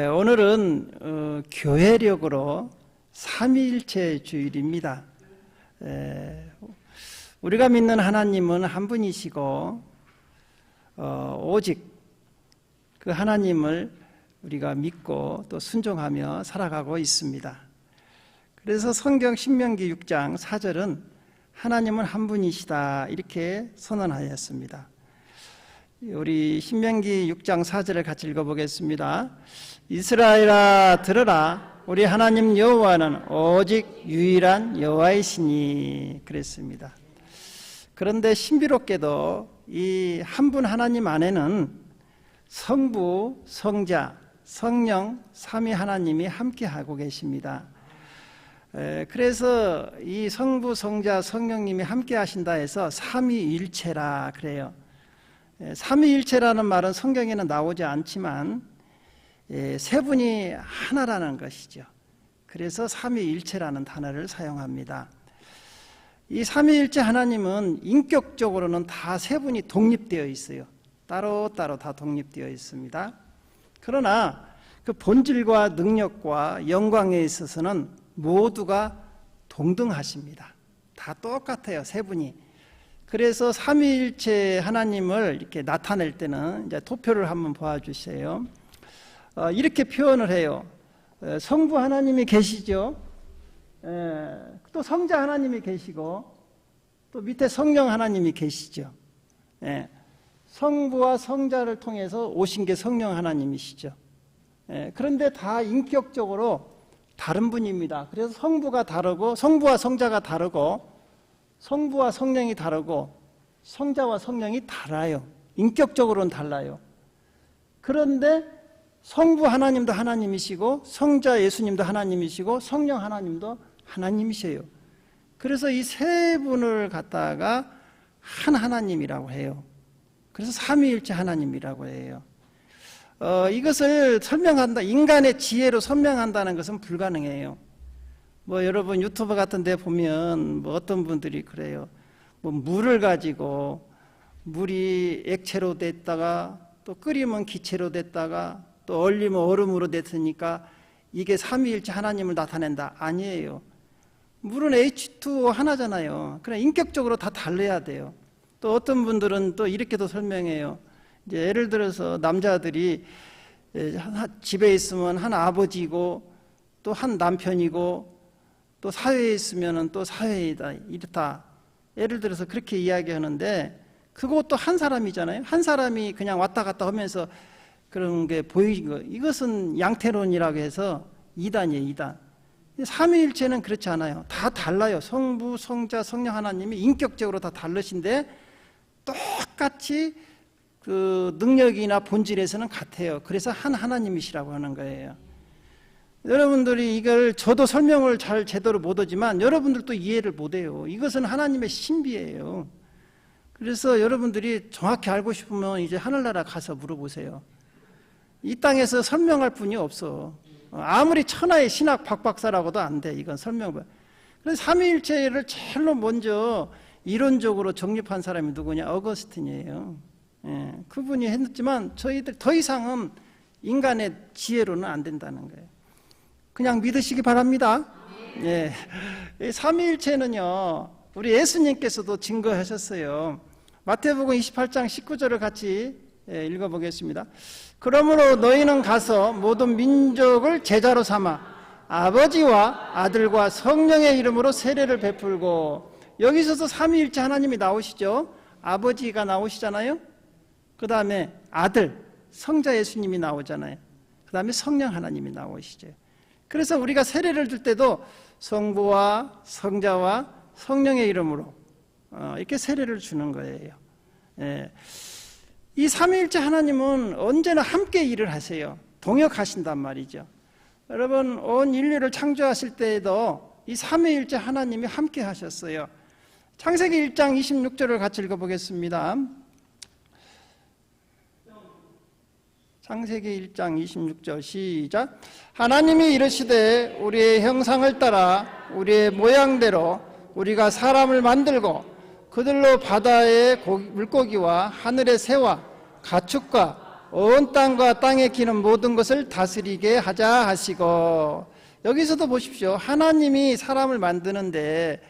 오늘은 교회력으로 삼위일체 주일입니다. 우리가 믿는 하나님은 한 분이시고 오직 그 하나님을 우리가 믿고 또 순종하며 살아가고 있습니다. 그래서 성경 신명기 6장 4절은 하나님은 한 분이시다 이렇게 선언하였습니다. 우리 신명기 6장 4절을 같이 읽어보겠습니다. 이스라엘아 들으라, 우리 하나님 여호와는 오직 유일한 여호와이시니 그랬습니다. 그런데 신비롭게도 이 한 분 하나님 안에는 성부, 성자, 성령, 삼위 하나님이 함께하고 계십니다. 그래서 이 성부, 성자, 성령님이 함께하신다 해서 삼위일체라 그래요. 삼위일체라는 말은 성경에는 나오지 않지만 세 분이 하나라는 것이죠. 그래서 삼위일체라는 단어를 사용합니다. 이 삼위일체 하나님은 인격적으로는 다 세 분이 독립되어 있어요. 따로따로 다 독립되어 있습니다. 그러나 그 본질과 능력과 영광에 있어서는 모두가 동등하십니다. 다 똑같아요, 세 분이. 그래서 삼위일체 하나님을 이렇게 나타낼 때는 이제 도표를 한번 보아주세요. 이렇게 표현을 해요. 성부 하나님이 계시죠. 또 성자 하나님이 계시고 또 밑에 성령 하나님이 계시죠. 성부와 성자를 통해서 오신 게 성령 하나님이시죠. 그런데 다 인격적으로 다른 분입니다. 그래서 성부가 다르고 성부와 성자가 다르고 성부와 성령이 다르고 성자와 성령이 달라요. 인격적으로는 달라요. 그런데 성부 하나님도 하나님이시고 성자 예수님도 하나님이시고 성령 하나님도 하나님이세요. 그래서 이 세 분을 갖다가 한 하나님이라고 해요. 그래서 삼위일체 하나님이라고 해요. 이것을 설명한다, 인간의 지혜로 설명한다는 것은 불가능해요. 여러분 유튜브 같은 데 보면 어떤 분들이 그래요. 물을 가지고 물이 액체로 됐다가 또 끓이면 기체로 됐다가 또 얼리면 얼음으로 됐으니까 이게 삼위일체 하나님을 나타낸다. 아니에요. 물은 H2O 하나잖아요. 그냥 인격적으로 다 달라야 돼요. 또 어떤 분들은 또 이렇게도 설명해요. 이제 예를 들어서 남자들이 집에 있으면 한 아버지고 또 한 남편이고 또 사회에 있으면 또 사회이다 이렇다. 예를 들어서 그렇게 이야기하는데 그것도 한 사람이잖아요. 한 사람이 그냥 왔다 갔다 하면서 그런 게 보이는 거. 이것은 양태론이라고 해서 이단이에요, 이단. 삼위일체는 그렇지 않아요. 다 달라요. 성부, 성자, 성령 하나님이 인격적으로 다 다르신데 똑같이 그 능력이나 본질에서는 같아요. 그래서 한 하나님이시라고 하는 거예요. 여러분들이 이걸 저도 설명을 잘 제대로 못하지만 여러분들도 이해를 못해요. 이것은 하나님의 신비예요. 그래서 여러분들이 정확히 알고 싶으면 이제 하늘나라 가서 물어보세요. 이 땅에서 설명할 분이 없어. 아무리 천하의 신학 박박사라고도 안 돼. 이건 설명을. 그래서 삼위일체를 제일로 먼저 이론적으로 정립한 사람이 누구냐? 어거스틴이에요. 그분이 했지만 저희들 더 이상은 인간의 지혜로는 안 된다는 거예요. 그냥 믿으시기 바랍니다. 삼위일체는요, 우리 예수님께서도 증거하셨어요. 마태복음 28장 19절을 같이 읽어보겠습니다. 그러므로 너희는 가서 모든 민족을 제자로 삼아 아버지와 아들과 성령의 이름으로 세례를 베풀고, 여기서도 삼위일체 하나님이 나오시죠. 아버지가 나오시잖아요. 그 다음에 아들, 성자 예수님이 나오잖아요. 그 다음에 성령 하나님이 나오시죠. 그래서 우리가 세례를 줄 때도 성부와 성자와 성령의 이름으로 이렇게 세례를 주는 거예요. 이 삼위일체 하나님은 언제나 함께 일을 하세요. 동역하신단 말이죠. 여러분 온 인류를 창조하실 때에도 이 삼위일체 하나님이 함께 하셨어요. 창세기 1장 26절을 같이 읽어보겠습니다. 창세기 1장 26절 시작. 하나님이 이르시되 우리의 형상을 따라 우리의 모양대로 우리가 사람을 만들고 그들로 바다의 물고기와 하늘의 새와 가축과 온 땅과 땅에 기는 모든 것을 다스리게 하자 하시고. 여기서도 보십시오. 하나님이 사람을 만드는데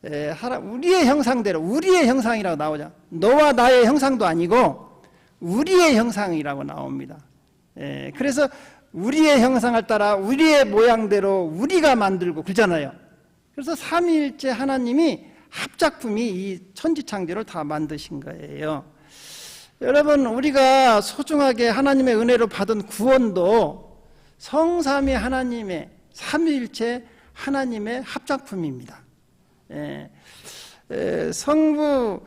우리의 형상대로, 우리의 형상이라고 나오죠. 너와 나의 형상도 아니고 우리의 형상이라고 나옵니다. 그래서 우리의 형상을 따라 우리의 모양대로 우리가 만들고 그러잖아요. 그래서 삼위일체 하나님이 합작품이 이 천지창조를 다 만드신 거예요. 여러분, 우리가 소중하게 하나님의 은혜로 받은 구원도 성삼위 하나님의, 삼위일체 하나님의 합작품입니다. 성부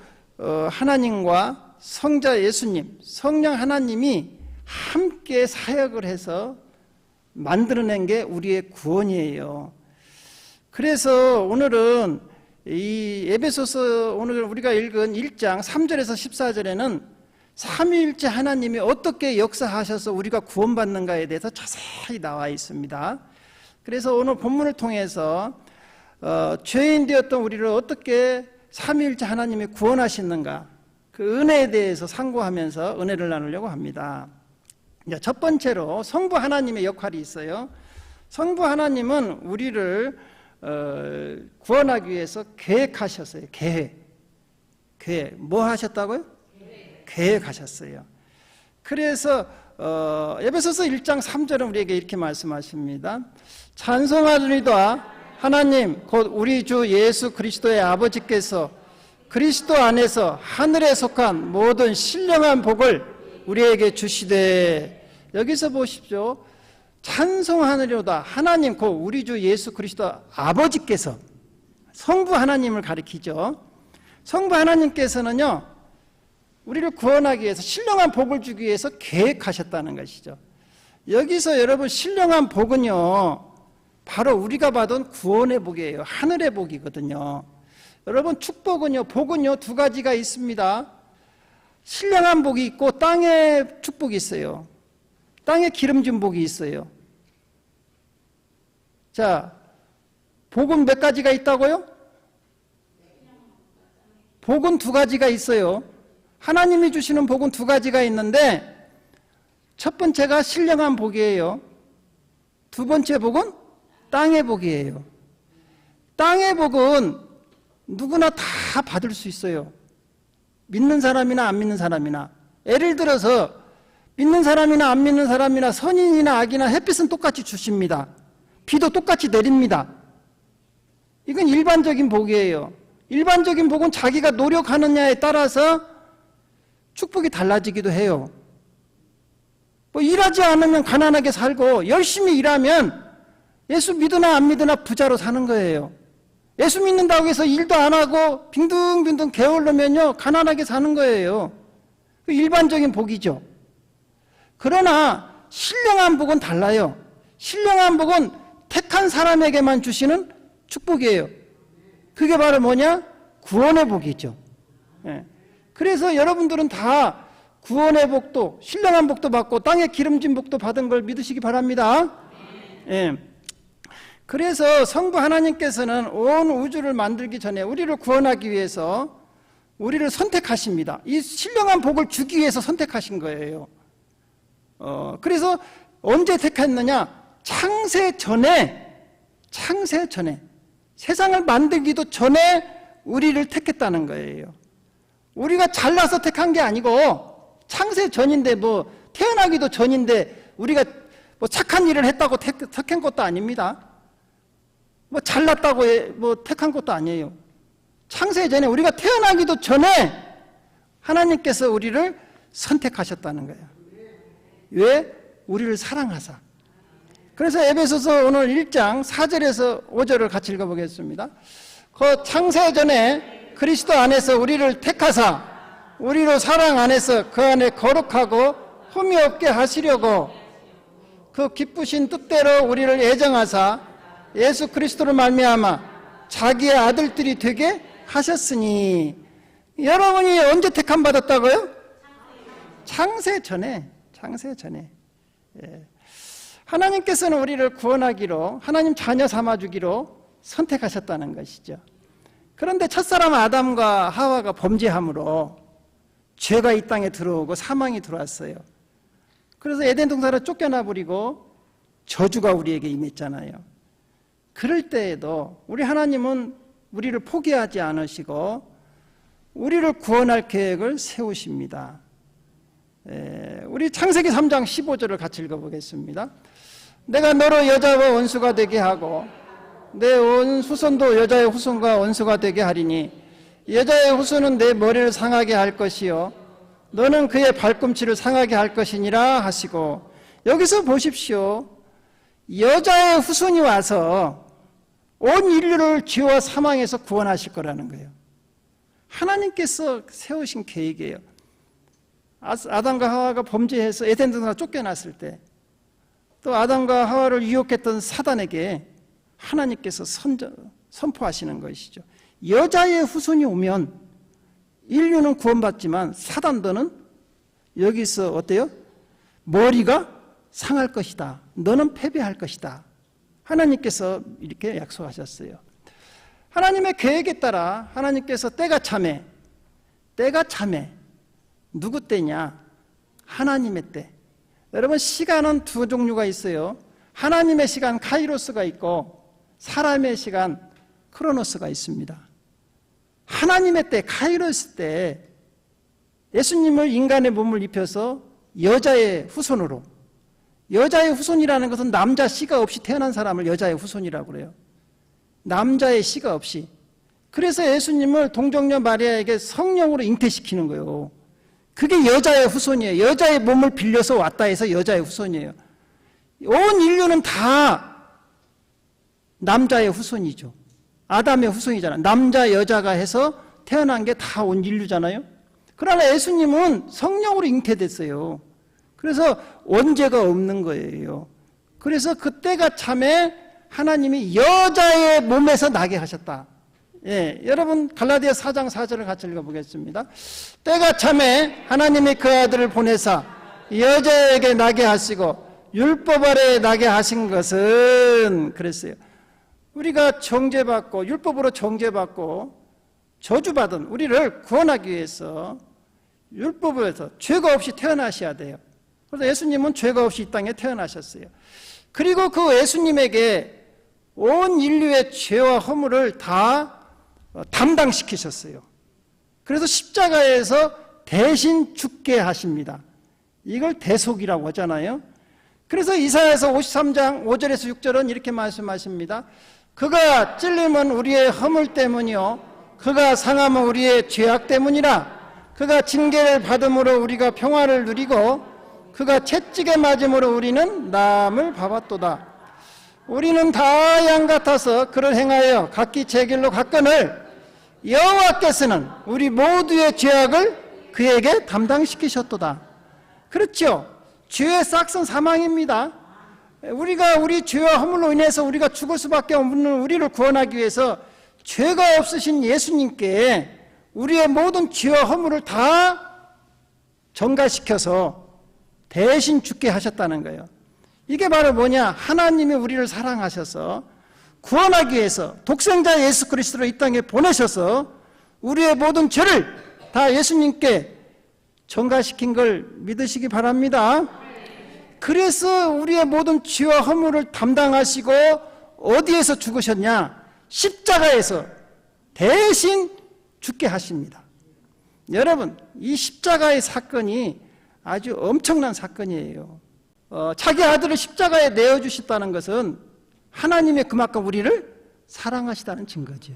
하나님과 성자 예수님, 성령 하나님이 함께 사역을 해서 만들어낸 게 우리의 구원이에요. 그래서 오늘은 이 에베소서 오늘 우리가 읽은 1장 3절에서 14절에는 삼위일체 하나님이 어떻게 역사하셔서 우리가 구원받는가에 대해서 자세히 나와 있습니다. 그래서 오늘 본문을 통해서 죄인 되었던 우리를 어떻게 삼위일체 하나님이 구원하시는가, 그 은혜에 대해서 상고하면서 은혜를 나누려고 합니다. 첫 번째로 성부 하나님의 역할이 있어요. 성부 하나님은 우리를 구원하기 위해서 계획하셨어요. 계획. 뭐 하셨다고요? 계획하셨어요. 그래서 에베소서 1장 3절은 우리에게 이렇게 말씀하십니다. 찬송하리로다 하나님 곧 우리 주 예수 그리스도의 아버지께서 그리스도 안에서 하늘에 속한 모든 신령한 복을 우리에게 주시되. 여기서 보십시오. 찬송하리로다 하나님 곧 우리 주 예수 그리스도 아버지께서, 성부 하나님을 가리키죠. 성부 하나님께서는요, 우리를 구원하기 위해서 신령한 복을 주기 위해서 계획하셨다는 것이죠. 여기서 여러분 신령한 복은요, 바로 우리가 받은 구원의 복이에요. 하늘의 복이거든요. 여러분 축복은요, 복은요 두 가지가 있습니다. 신령한 복이 있고 땅의 축복이 있어요. 땅에 기름진 복이 있어요. 자, 복은 몇 가지가 있다고요? 복은 두 가지가 있어요. 하나님이 주시는 복은 두 가지가 있는데 첫 번째가 신령한 복이에요. 두 번째 복은 땅의 복이에요. 땅의 복은 누구나 다 받을 수 있어요. 믿는 사람이나 안 믿는 사람이나. 예를 들어서 믿는 사람이나 안 믿는 사람이나 선인이나 악이나 햇빛은 똑같이 주십니다. 비도 똑같이 내립니다. 이건 일반적인 복이에요. 일반적인 복은 자기가 노력하느냐에 따라서 축복이 달라지기도 해요. 뭐 일하지 않으면 가난하게 살고 열심히 일하면 예수 믿으나 안 믿으나 부자로 사는 거예요. 예수 믿는다고 해서 일도 안 하고 빙둥빙둥 게을르면요 가난하게 사는 거예요. 일반적인 복이죠. 그러나 신령한 복은 달라요. 신령한 복은 택한 사람에게만 주시는 축복이에요. 그게 바로 뭐냐? 구원의 복이죠. 그래서 여러분들은 다 구원의 복도, 신령한 복도 받고 땅에 기름진 복도 받은 걸 믿으시기 바랍니다. 그래서 성부 하나님께서는 온 우주를 만들기 전에 우리를 구원하기 위해서 우리를 선택하십니다. 이 신령한 복을 주기 위해서 선택하신 거예요. 그래서 언제 택했느냐? 창세 전에, 세상을 만들기도 전에 우리를 택했다는 거예요. 우리가 잘나서 택한 게 아니고 창세 전인데, 뭐 태어나기도 전인데 우리가 뭐 착한 일을 했다고 택한 것도 아닙니다. 뭐 잘났다고 뭐 택한 것도 아니에요. 창세 전에, 우리가 태어나기도 전에 하나님께서 우리를 선택하셨다는 거예요. 왜? 우리를 사랑하사. 그래서 에베소서 오늘 1장 4절에서 5절을 같이 읽어보겠습니다. 그 창세 전에 그리스도 안에서 우리를 택하사 우리로 사랑 안에서 그 안에 거룩하고 흠이 없게 하시려고 그 기쁘신 뜻대로 우리를 애정하사 예수 그리스도를 말미암아 자기의 아들들이 되게 하셨으니. 여러분이 언제 택함 받았다고요? 창세 전에. 하나님께서는 우리를 구원하기로, 하나님 자녀 삼아주기로 선택하셨다는 것이죠. 그런데 첫사람 아담과 하와가 범죄함으로 죄가 이 땅에 들어오고 사망이 들어왔어요. 그래서 에덴 동산을 쫓겨나 버리고 저주가 우리에게 임했잖아요. 그럴 때에도 우리 하나님은 우리를 포기하지 않으시고 우리를 구원할 계획을 세우십니다. 우리 창세기 3장 15절을 같이 읽어보겠습니다. 내가 너로 여자와 원수가 되게 하고 내 온 후손도 여자의 후손과 원수가 되게 하리니 여자의 후손은 내 머리를 상하게 할 것이요 너는 그의 발꿈치를 상하게 할 것이니라 하시고, 여기서 보십시오. 여자의 후손이 와서 온 인류를 죄와 사망에서 구원하실 거라는 거예요. 하나님께서 세우신 계획이에요. 아담과 하와가 범죄해서 에덴 동산을 쫓겨났을 때 또 아담과 하와를 유혹했던 사단에게 하나님께서 선포하시는 것이죠. 여자의 후손이 오면 인류는 구원받지만 사단들은 여기서 어때요? 머리가 상할 것이다. 너는 패배할 것이다. 하나님께서 이렇게 약속하셨어요. 하나님의 계획에 따라 하나님께서 때가 참에 누구 때냐? 하나님의 때. 여러분, 시간은 두 종류가 있어요. 하나님의 시간 카이로스가 있고 사람의 시간 크로노스가 있습니다. 하나님의 때 카이로스 때 예수님을 인간의 몸을 입혀서 여자의 후손으로, 여자의 후손이라는 것은 남자 씨가 없이 태어난 사람을 여자의 후손이라고 그래요. 남자의 씨가 없이. 그래서 예수님을 동정녀 마리아에게 성령으로 잉태시키는 거예요. 그게 여자의 후손이에요. 여자의 몸을 빌려서 왔다 해서 여자의 후손이에요. 온 인류는 다 남자의 후손이죠. 아담의 후손이잖아요. 남자 여자가 해서 태어난 게 다 온 인류잖아요. 그러나 예수님은 성령으로 잉태됐어요. 그래서 원죄가 없는 거예요. 그래서 그때가 참에 하나님이 여자의 몸에서 나게 하셨다. 여러분 갈라디아 4장 4절을 같이 읽어보겠습니다. 때가 참에 하나님이 그 아들을 보내사 여자에게 나게 하시고 율법 아래에 나게 하신 것은, 그랬어요. 우리가 정죄받고 율법으로 정죄받고 저주받은 우리를 구원하기 위해서 율법에서 죄가 없이 태어나셔야 돼요. 그래서 예수님은 죄가 없이 이 땅에 태어나셨어요. 그리고 그 예수님에게 온 인류의 죄와 허물을 다 담당시키셨어요. 그래서 십자가에서 대신 죽게 하십니다. 이걸 대속이라고 하잖아요. 그래서 이사야서 53장 5절에서 6절은 이렇게 말씀하십니다. 그가 찔림은 우리의 허물 때문이요 그가 상함은 우리의 죄악 때문이라. 그가 징계를 받음으로 우리가 평화를 누리고 그가 채찍에 맞음으로 우리는 나음을 받았도다. 우리는 다 양 같아서 그를 행하여 각기 제 길로 갔거늘 여호와께서는 우리 모두의 죄악을 그에게 담당시키셨도다. 그렇죠. 죄의 싹은 사망입니다. 우리가 우리 죄와 허물로 인해서 우리가 죽을 수밖에 없는 우리를 구원하기 위해서 죄가 없으신 예수님께 우리의 모든 죄와 허물을 다 전가시켜서 대신 죽게 하셨다는 거예요. 이게 바로 뭐냐? 하나님이 우리를 사랑하셔서 구원하기 위해서 독생자 예수 그리스도를 이 땅에 보내셔서 우리의 모든 죄를 다 예수님께 전가시킨 걸 믿으시기 바랍니다. 그래서 우리의 모든 죄와 허물을 담당하시고 어디에서 죽으셨냐? 십자가에서 대신 죽게 하십니다. 여러분, 이 십자가의 사건이 아주 엄청난 사건이에요. 자기 아들을 십자가에 내어주셨다는 것은 하나님의 그만큼 우리를 사랑하시다는 증거죠.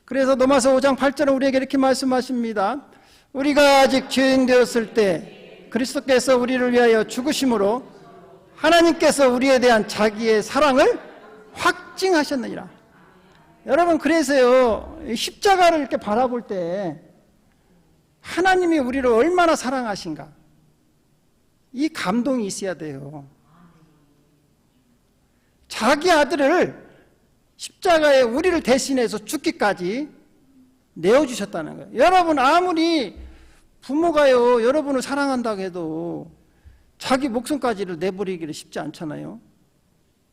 그래서 로마서 5장 8절은 우리에게 이렇게 말씀하십니다. 우리가 아직 죄인 되었을 때 그리스도께서 우리를 위하여 죽으심으로 하나님께서 우리에 대한 자기의 사랑을 확증하셨느니라. 여러분, 그래서요, 십자가를 이렇게 바라볼 때 하나님이 우리를 얼마나 사랑하신가, 이 감동이 있어야 돼요. 자기 아들을 십자가에 우리를 대신해서 죽기까지 내어주셨다는 거예요. 여러분, 아무리 부모가요 여러분을 사랑한다고 해도 자기 목숨까지를 내버리기를 쉽지 않잖아요.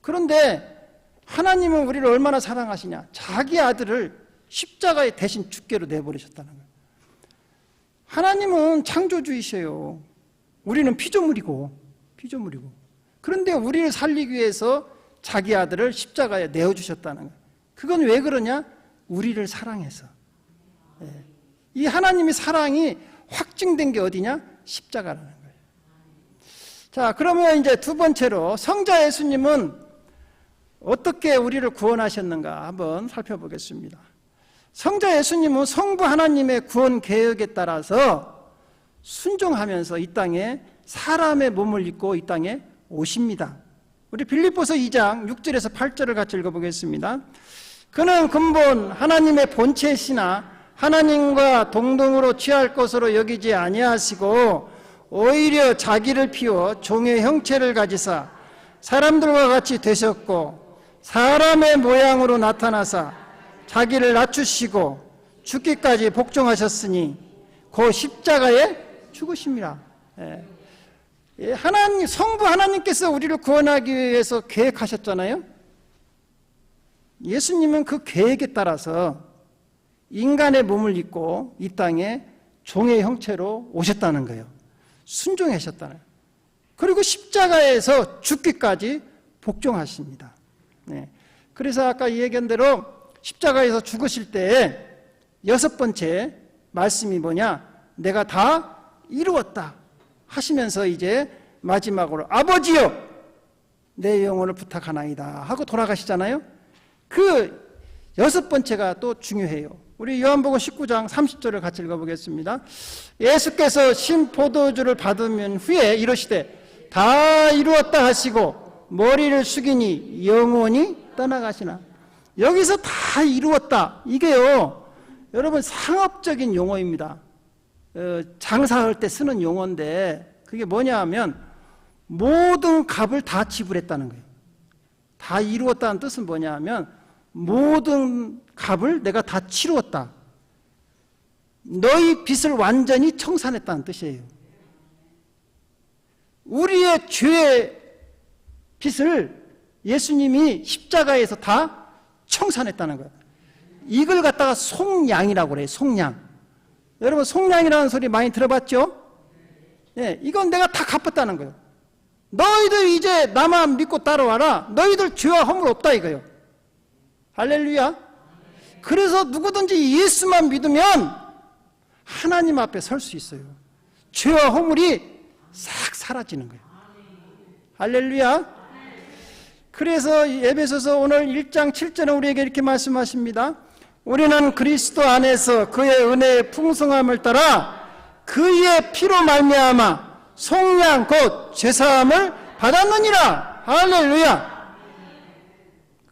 그런데 하나님은 우리를 얼마나 사랑하시냐? 자기 아들을 십자가에 대신 죽게로 내버리셨다는 거예요. 하나님은 창조주이셔요. 우리는 피조물이고. 그런데 우리를 살리기 위해서 자기 아들을 십자가에 내어주셨다는 거예요. 그건 왜 그러냐? 우리를 사랑해서. 이 하나님의 사랑이 확증된 게 어디냐? 십자가라는 거예요. 자, 그러면 이제 두 번째로 성자 예수님은 어떻게 우리를 구원하셨는가 한번 살펴보겠습니다. 성자 예수님은 성부 하나님의 구원 계획에 따라서 순종하면서 이 땅에 사람의 몸을 입고 이 땅에 오십니다. 우리 빌립보서 2장 6절에서 8절을 같이 읽어보겠습니다. 그는 근본 하나님의 본체시나 하나님과 동등으로 취할 것으로 여기지 아니하시고 오히려 자기를 비워 종의 형체를 가지사 사람들과 같이 되셨고 사람의 모양으로 나타나사 자기를 낮추시고 죽기까지 복종하셨으니 그 십자가에 죽으심이라. 하나님, 성부 하나님께서 우리를 구원하기 위해서 계획하셨잖아요. 예수님은 그 계획에 따라서 인간의 몸을 입고 이 땅에 종의 형체로 오셨다는 거예요. 순종하셨다는 거예요. 그리고 십자가에서 죽기까지 복종하십니다. 그래서 아까 얘기한 대로 십자가에서 죽으실 때 여섯 번째 말씀이 뭐냐? 내가 다 이루었다 하시면서 이제 마지막으로 아버지여 내 영혼을 부탁하나이다 하고 돌아가시잖아요. 그 여섯 번째가 또 중요해요. 우리 요한복음 19장 30절을 같이 읽어보겠습니다. 예수께서 신포도주를 받으면 후에 이르시되 다 이루었다 하시고 머리를 숙이니 영원히 떠나가시나. 여기서 다 이루었다, 이게요 여러분 상업적인 용어입니다. 장사할 때 쓰는 용어인데 그게 뭐냐 하면 모든 값을 다 지불했다는 거예요. 다 이루었다는 뜻은 뭐냐 하면 모든 값을 내가 다 치루었다. 너희 빚을 완전히 청산했다는 뜻이에요. 우리의 죄의 빚을 예수님이 십자가에서 다 청산했다는 거예요. 이걸 갖다가 속량이라고 그래요. 속량. 여러분 속량이라는 소리 많이 들어봤죠? 네, 이건 내가 다 갚았다는 거예요. 너희들 이제 나만 믿고 따라와라. 너희들 죄와 허물 없다 이거예요. 할렐루야. 그래서 누구든지 예수만 믿으면 하나님 앞에 설 수 있어요. 죄와 허물이 싹 사라지는 거예요. 할렐루야. 그래서 에베소서 오늘 1장 7절은 우리에게 이렇게 말씀하십니다. 우리는 그리스도 안에서 그의 은혜의 풍성함을 따라 그의 피로 말미암아 속량 곧 죄사함을 받았느니라. 할렐루야.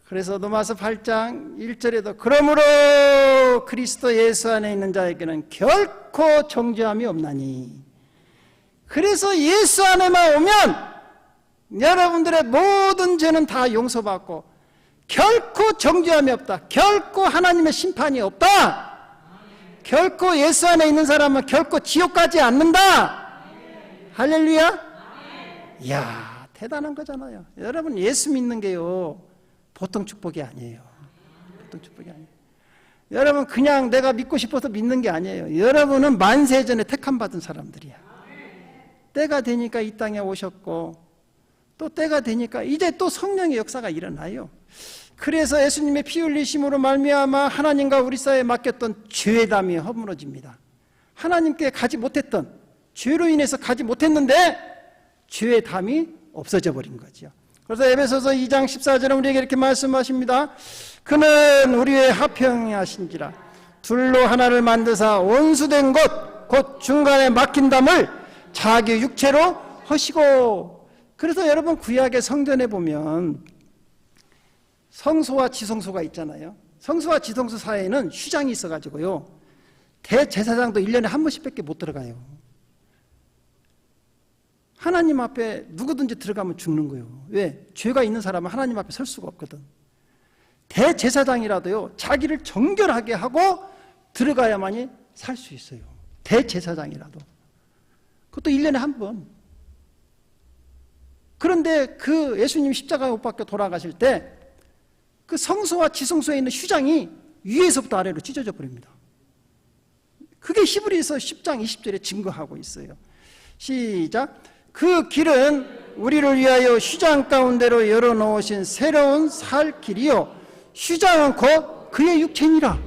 그래서 로마서 8장 1절에도 그러므로 그리스도 예수 안에 있는 자에게는 결코 정죄함이 없나니. 그래서 예수 안에만 오면 여러분들의 모든 죄는 다 용서받고 결코 정죄함이 없다. 결코 하나님의 심판이 없다. 결코 예수 안에 있는 사람은 결코 지옥 가지 않는다. 할렐루야. 이야, 대단한 거잖아요. 여러분 예수 믿는 게요 보통 축복이 아니에요. 보통 축복이 아니에요. 여러분 그냥 내가 믿고 싶어서 믿는 게 아니에요. 여러분은 만세전에 택함받은 사람들이야. 때가 되니까 이 땅에 오셨고 또 때가 되니까 이제 또 성령의 역사가 일어나요. 그래서 예수님의 피 흘리심으로 말미암아 하나님과 우리 사이에 맡겼던 죄담이 허물어집니다. 하나님께 가지 못했던 죄로 인해서 가지 못했는데 죄의 담이 없어져 버린 거죠. 그래서 에베소서 2장 14절에 우리에게 이렇게 말씀하십니다. 그는 우리의 화평하신지라 둘로 하나를 만드사 원수된 것 곧 중간에 막힌 담을 자기 육체로 하시고. 그래서 여러분 구약의 성전에 보면 성소와 지성소가 있잖아요. 성소와 지성소 사이에는 휴장이 있어가지고요 대제사장도 1년에 한 번씩밖에 못 들어가요. 하나님 앞에 누구든지 들어가면 죽는 거예요. 왜? 죄가 있는 사람은 하나님 앞에 설 수가 없거든. 대제사장이라도요 자기를 정결하게 하고 들어가야만이 살 수 있어요. 대제사장이라도. 그것도 1년에 한 번. 그런데 그 예수님 십자가에 못 박혀 돌아가실 때 그 성소와 지성소에 있는 휴장이 위에서부터 아래로 찢어져 버립니다. 그게 히브리서 10장 20절에 증거하고 있어요. 시작. 그 길은 우리를 위하여 휴장 가운데로 열어놓으신 새로운 살 길이요 휴장은 곧 그의 육체니라.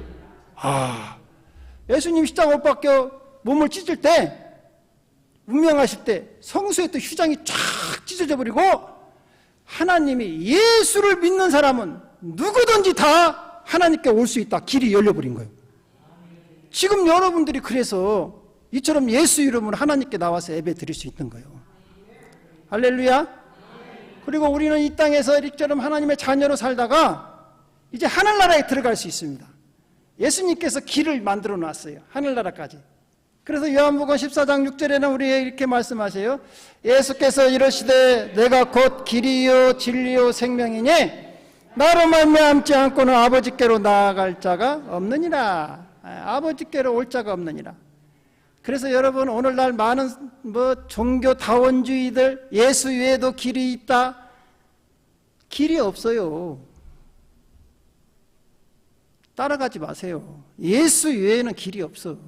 예수님 십자가 못 박혀 몸을 찢을 때, 운명하실 때 성소에 또 휴장이 쫙 찢어져 버리고, 하나님이 예수를 믿는 사람은 누구든지 다 하나님께 올 수 있다. 길이 열려버린 거예요. 지금 여러분들이 그래서 이처럼 예수 이름으로 하나님께 나와서 예배 드릴 수 있는 거예요. 할렐루야. 그리고 우리는 이 땅에서 이처럼 하나님의 자녀로 살다가 이제 하늘나라에 들어갈 수 있습니다. 예수님께서 길을 만들어 놨어요. 하늘나라까지. 그래서 요한복음 14장 6절에는 우리에게 이렇게 말씀하세요. 예수께서 이르시되 내가 곧 길이요 진리요 생명이니 나로 말미암지 않고는 아버지께로 나아갈 자가 없느니라. 아버지께로 올 자가 없느니라. 그래서 여러분, 오늘날 많은 종교다원주의들, 예수 외에도 길이 있다. 길이 없어요. 따라가지 마세요. 예수 외에는 길이 없어.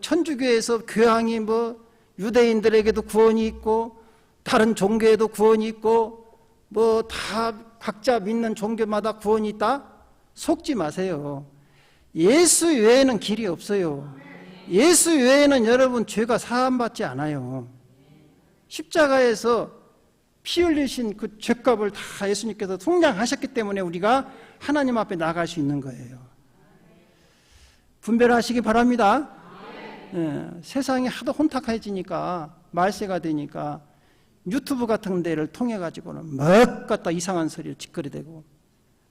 천주교에서 교황이 유대인들에게도 구원이 있고, 다른 종교에도 구원이 있고, 다 각자 믿는 종교마다 구원이 있다? 속지 마세요. 예수 외에는 길이 없어요. 예수 외에는 여러분 죄가 사함받지 않아요. 십자가에서 피 흘리신 그 죄값을 다 예수님께서 속량하셨기 때문에 우리가 하나님 앞에 나갈 수 있는 거예요. 분별하시기 바랍니다. 세상이 하도 혼탁해지니까, 말세가 되니까 유튜브 같은 데를 통해 가지고는 막 갖다 이상한 소리를 짓거리대고,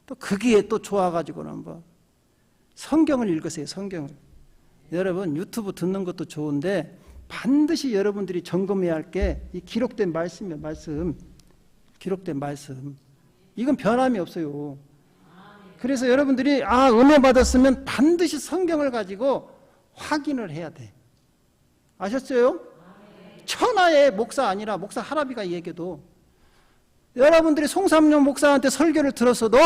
또 거기에 또 좋아가지고는 성경을 읽으세요. 성경을. 여러분, 유튜브 듣는 것도 좋은데 반드시 여러분들이 점검해야 할 게 이 기록된 말씀이에요. 기록된 말씀. 이건 변함이 없어요. 그래서 여러분들이 은혜 받았으면 반드시 성경을 가지고 확인을 해야 돼. 아셨어요? 천하의 목사 아니라 목사 할아비가 얘기해도, 여러분들이 송삼룡 목사한테 설교를 들었어도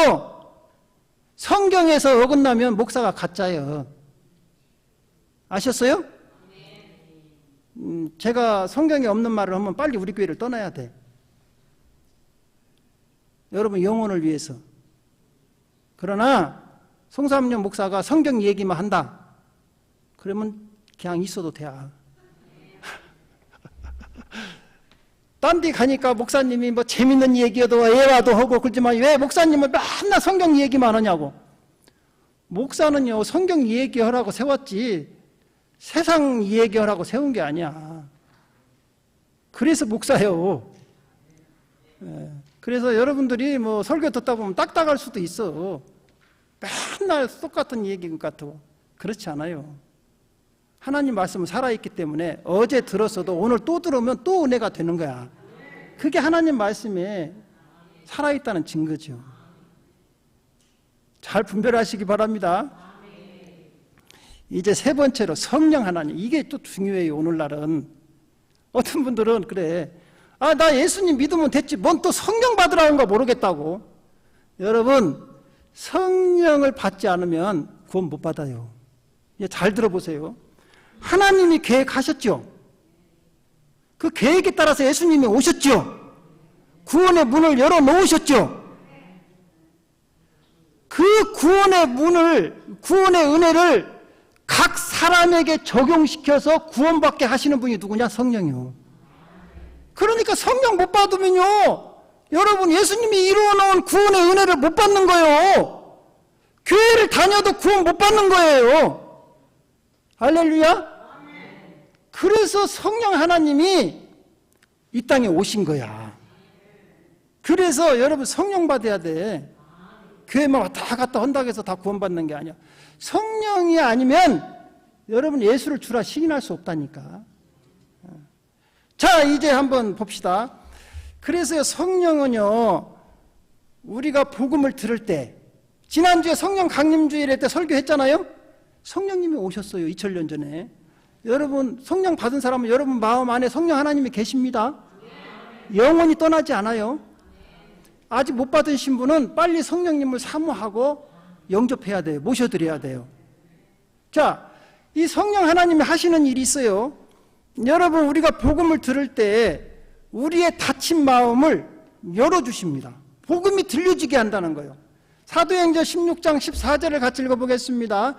성경에서 어긋나면 목사가 가짜예요. 아셨어요? 제가 성경에 없는 말을 하면 빨리 우리 교회를 떠나야 돼. 여러분 영혼을 위해서. 그러나 송삼룡 목사가 성경 얘기만 한다. 그러면 그냥 있어도 돼. 딴 데 가니까 목사님이 재밌는 얘기여도 애화도 하고 그러지만 왜 목사님은 맨날 성경 얘기만 하냐고. 목사는요, 성경 얘기하라고 세웠지 세상 얘기하라고 세운 게 아니야. 그래서 목사예요. 그래서 여러분들이 설교 듣다 보면 딱딱할 수도 있어. 맨날 똑같은 얘기 같고. 그렇지 않아요. 하나님 말씀은 살아있기 때문에 어제 들었어도 오늘 또 들으면 또 은혜가 되는 거야. 그게 하나님 말씀에 살아있다는 증거죠. 잘 분별하시기 바랍니다. 이제 세 번째로 성령 하나님. 이게 또 중요해요. 오늘날은 어떤 분들은 그래, 나 예수님 믿으면 됐지 뭔 또 성령 받으라는 거 모르겠다고. 여러분, 성령을 받지 않으면 구원 못 받아요. 잘 들어보세요. 하나님이 계획하셨죠. 그 계획에 따라서 예수님이 오셨죠. 구원의 문을 열어놓으셨죠. 그 구원의 문을, 구원의 은혜를 각 사람에게 적용시켜서 구원받게 하시는 분이 누구냐? 성령이요. 그러니까 성령 못 받으면요, 여러분 예수님이 이루어놓은 구원의 은혜를 못 받는 거예요. 교회를 다녀도 구원 못 받는 거예요. 할렐루야. 그래서 성령 하나님이 이 땅에 오신 거야. 그래서 여러분 성령 받아야 돼. 교회만 왔다 갔다 한다고 해서 다 구원받는 게 아니야. 성령이 아니면 여러분 예수를 주라 시인할 수 없다니까. 자, 이제 한번 봅시다. 그래서 성령은요, 우리가 복음을 들을 때, 지난주에 성령 강림주일에 때 설교했잖아요. 성령님이 오셨어요. 2000년 전에. 여러분 성령 받은 사람은 여러분 마음 안에 성령 하나님이 계십니다. 영원히 떠나지 않아요. 아직 못 받으신 분은 빨리 성령님을 사모하고 영접해야 돼요. 모셔드려야 돼요. 자, 이 성령 하나님이 하시는 일이 있어요. 여러분, 우리가 복음을 들을 때 우리의 닫힌 마음을 열어주십니다. 복음이 들려지게 한다는 거예요. 사도행전 16장 14절을 같이 읽어보겠습니다.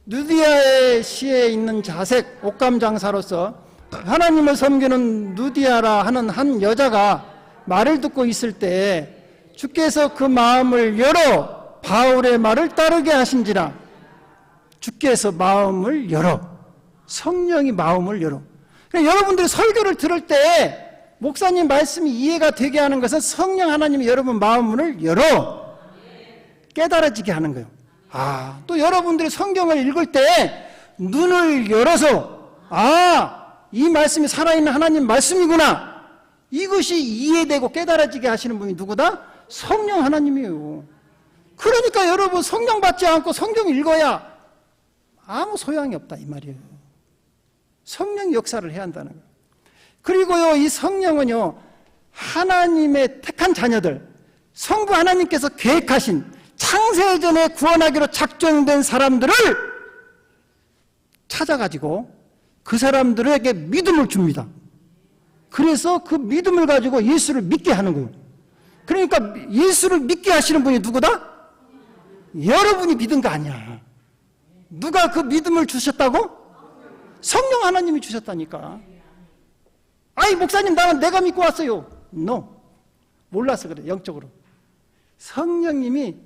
누디아의 시에 있는 자색 옷감 장사로서 하나님을 섬기는 누디아라 하는 한 여자가 말을 듣고 있을 때 주께서 그 마음을 열어 바울의 말을 따르게 하신지라. 주께서 마음을 열어, 성령이 마음을 열어. 그러니까 여러분들이 설교를 들을 때 목사님 말씀이 이해가 되게 하는 것은 성령 하나님이 여러분 마음을 열어 깨달아지게 하는 거예요. 또 여러분들이 성경을 읽을 때 눈을 열어서 이 말씀이 살아있는 하나님 말씀이구나, 이것이 이해되고 깨달아지게 하시는 분이 누구다? 성령 하나님이에요. 그러니까 여러분, 성령 받지 않고 성경 읽어야 아무 소용이 없다 이 말이에요. 성령이 역사를 해야 한다는 거예요. 그리고요, 이 성령은요, 하나님의 택한 자녀들, 성부 하나님께서 계획하신 창세전에 구원하기로 작정된 사람들을 찾아가지고 그 사람들에게 믿음을 줍니다. 그래서 그 믿음을 가지고 예수를 믿게 하는 거예요. 그러니까 예수를 믿게 하시는 분이 누구다? 여러분이 믿은 거 아니야. 누가 그 믿음을 주셨다고? 성령 하나님이 주셨다니까. 목사님, 나는 내가 믿고 왔어요. No. 몰라서 그래, 영적으로. 성령님이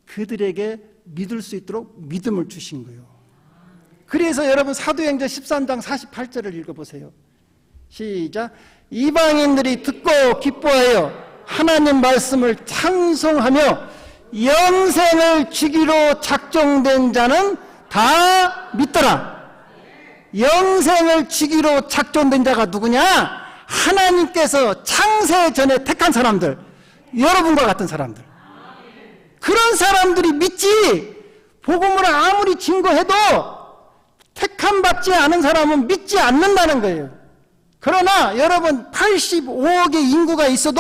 그들에게 믿을 수 있도록 믿음을 주신 거예요. 그래서 여러분, 사도행전 13장 48절을 읽어보세요. 시작. 이방인들이 듣고 기뻐하여 하나님 말씀을 찬송하며 영생을 주기로 작정된 자는 다 믿더라. 영생을 주기로 작정된 자가 누구냐? 하나님께서 창세 전에 택한 사람들, 여러분과 같은 사람들. 그런 사람들이 믿지. 복음을 아무리 증거해도 택함 받지 않은 사람은 믿지 않는다는 거예요. 그러나 여러분, 85억의 인구가 있어도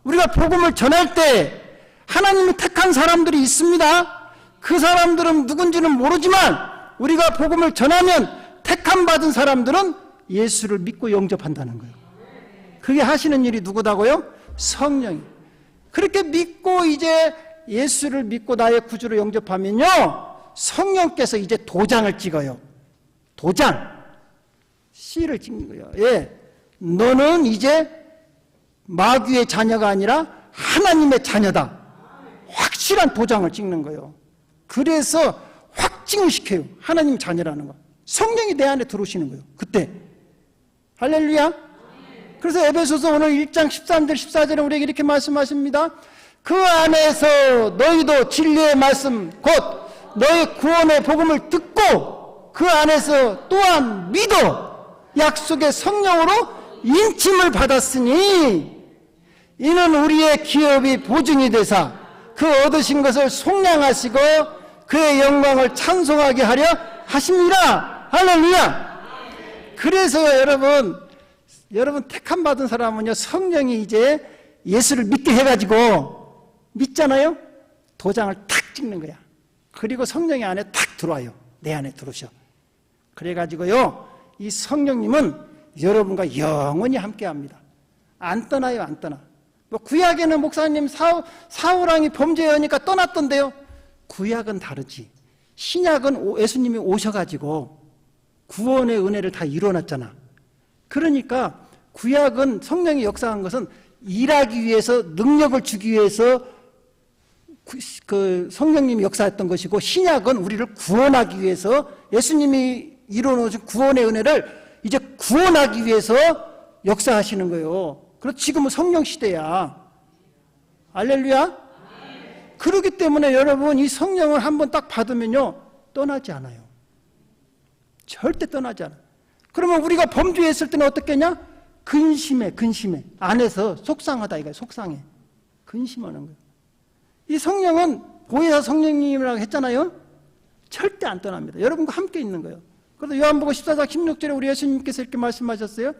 우리가 복음을 전할 때 하나님이 택한 사람들이 있습니다. 그 사람들은 누군지는 모르지만 우리가 복음을 전하면 택함 받은 사람들은 예수를 믿고 영접한다는 거예요. 그게 하시는 일이 누구다고요? 성령이. 그렇게 믿고 이제 예수를 믿고 나의 구주로 영접하면요, 성령께서 이제 도장을 찍어요. 도장. 씨를 찍는 거예요. 예. 너는 이제 마귀의 자녀가 아니라 하나님의 자녀다. 확실한 도장을 찍는 거예요. 그래서 확증을 시켜요. 하나님 자녀라는 거. 성령이 내 안에 들어오시는 거예요. 그때. 할렐루야. 그래서 에베소서 오늘 1장 13절 14절에 우리에게 이렇게 말씀하십니다. 그 안에서 너희도 진리의 말씀 곧 너희 구원의 복음을 듣고 그 안에서 또한 믿어 약속의 성령으로 인침을 받았으니 이는 우리의 기업이 보증이 되사 그 얻으신 것을 속량하시고 그의 영광을 찬송하게 하려 하십니다. 할렐루야. 그래서 여러분 택함 받은 사람은요, 성령이 이제 예수를 믿게 해가지고 믿잖아요. 도장을 탁 찍는 거야. 그리고 성령이 안에 탁 들어와요. 내 안에 들어오셔. 그래가지고요, 이 성령님은 여러분과 영원히 함께합니다. 안 떠나요, 안 떠나. 뭐 구약에는 목사님 사울왕이 범죄하니까 떠났던데요. 구약은 다르지. 신약은 예수님이 오셔가지고 구원의 은혜를 다 이뤄놨잖아. 그러니까 구약은 성령이 역사한 것은 일하기 위해서, 능력을 주기 위해서 그 성령님이 역사했던 것이고, 신약은 우리를 구원하기 위해서 예수님이 이뤄놓으신 구원의 은혜를 이제 구원하기 위해서 역사하시는 거예요. 그래서 지금은 성령 시대야. 할렐루야. 그렇기 때문에 여러분, 이 성령을 한번 딱 받으면요, 떠나지 않아요. 절대 떠나지 않아요. 그러면 우리가 범죄했을 때는 어떻겠냐? 근심해. 안에서 속상하다 이거야. 속상해. 근심하는 거예요. 이 성령은 보혜사 성령님이라고 했잖아요. 절대 안 떠납니다. 여러분과 함께 있는 거예요. 그래서 요한복음 14장 16절에 우리 예수님께서 이렇게 말씀하셨어요.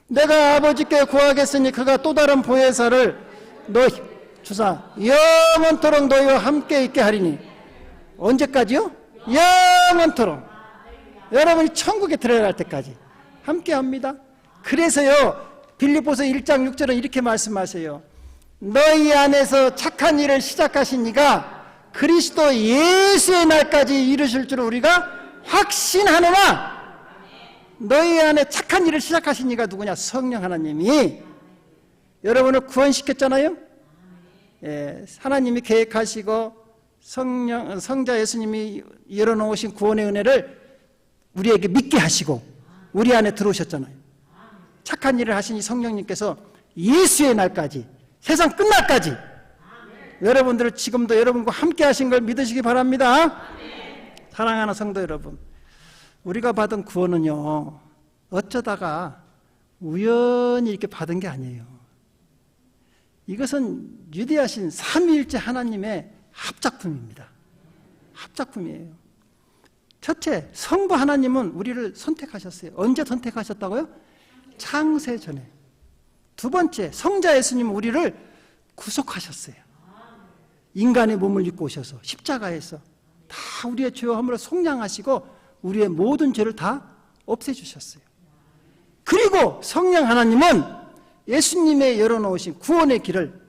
내가 아버지께 구하겠으니 그가 또 다른 보혜사를 너희 주사 영원토록 너희와 함께 있게 하리니. 언제까지요? 영원토록. 여러분이 천국에 들어갈 때까지. 함께합니다. 그래서요 빌립보서 1장 6절은 이렇게 말씀하세요. 너희 안에서 착한 일을 시작하신 이가 그리스도 예수의 날까지 이루실 줄 우리가 확신하노라. 너희 안에 착한 일을 시작하신 이가 누구냐? 성령 하나님이 여러분을 구원시켰잖아요. 예, 하나님이 계획하시고 성자 예수님이 열어놓으신 구원의 은혜를 우리에게 믿게 하시고 우리 안에 들어오셨잖아요. 착한 일을 하신 이 성령님께서 예수의 날까지, 세상 끝날까지 여러분들을 지금도 여러분과 함께 하신 걸 믿으시기 바랍니다. 사랑하는 성도 여러분, 우리가 받은 구원은요 어쩌다가 우연히 이렇게 받은 게 아니에요. 이것은 위대하신 삼위일체 하나님의 합작품입니다. 합작품이에요. 첫째, 성부 하나님은 우리를 선택하셨어요. 언제 선택하셨다고요? 창세 전에. 두 번째, 성자 예수님은 우리를 구속하셨어요. 인간의 몸을 입고 오셔서 십자가에서 다 우리의 죄와 허물을 속량하시고 우리의 모든 죄를 다 없애주셨어요. 그리고 성령 하나님은 예수님의 열어놓으신 구원의 길을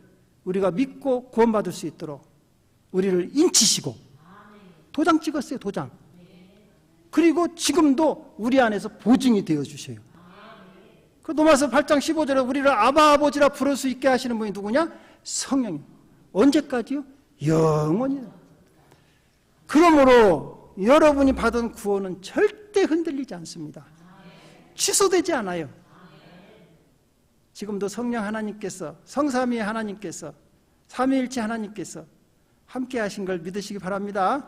우리가 믿고 구원받을 수 있도록 우리를 인치시고 도장 찍었어요. 도장. 그리고 지금도 우리 안에서 보증이 되어주셔요. 그 로마서 8장 15절에 우리를 아바 아버지라 부를 수 있게 하시는 분이 누구냐? 성령님. 언제까지요? 영원히요. 그러므로 여러분이 받은 구원은 절대 흔들리지 않습니다. 취소되지 않아요. 지금도 성령 하나님께서, 성삼위 하나님께서, 삼위일체 하나님께서 함께 하신 걸 믿으시기 바랍니다.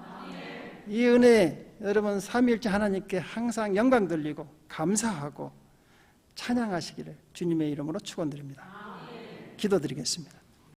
이 은혜 여러분 삼위일체 하나님께 항상 영광 돌리고 감사하고 찬양하시기를 주님의 이름으로 축원드립니다. 기도드리겠습니다.